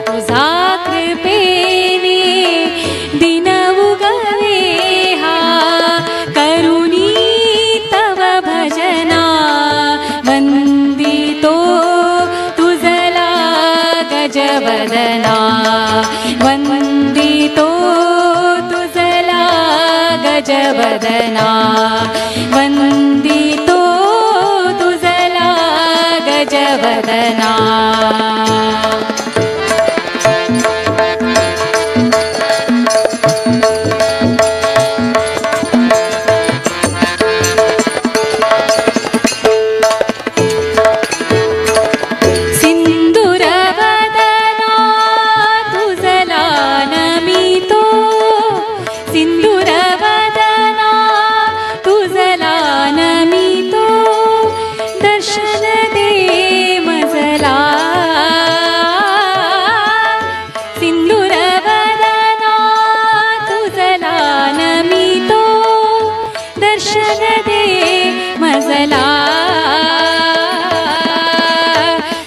तुझा कृपेने दिन उगवे हा करुणी तव भजना वंदितो तुझला गजवदना वंदितो तुझला गजवदना वंदितो तुझला गजवदना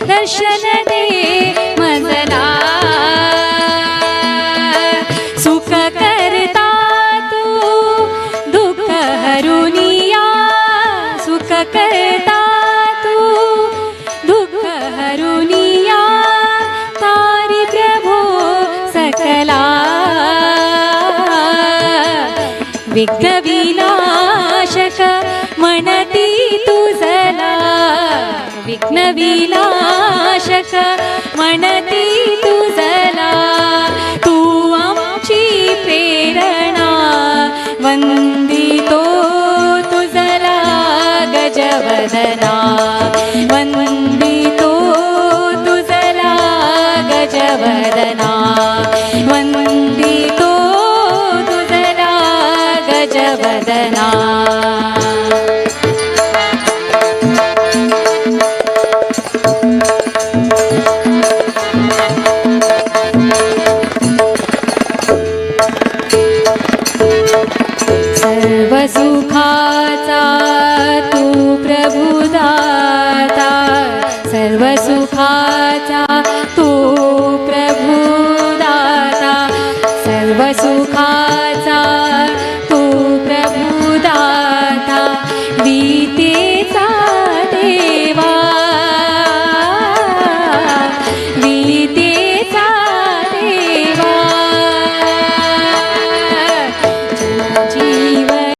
दर्शन दे मजला सुख करता तू दुःख हरुनिया सुख करता तू दुःख हरुनिया तारी प्रभो सकला विघ्न विनाशक म्हणती तुझला विघ्न विनाशक म्हणती तुझला तू आमची प्रेरणा वंदितो तुझला गजवदना वंदितो तुझला गजवदना वंदितो तुझला गजवदना सुखाचा तू प्रभुदाता सर्व सुखाचा तू प्रभुदाता सर्व सुखाचा तू प्रभुदाता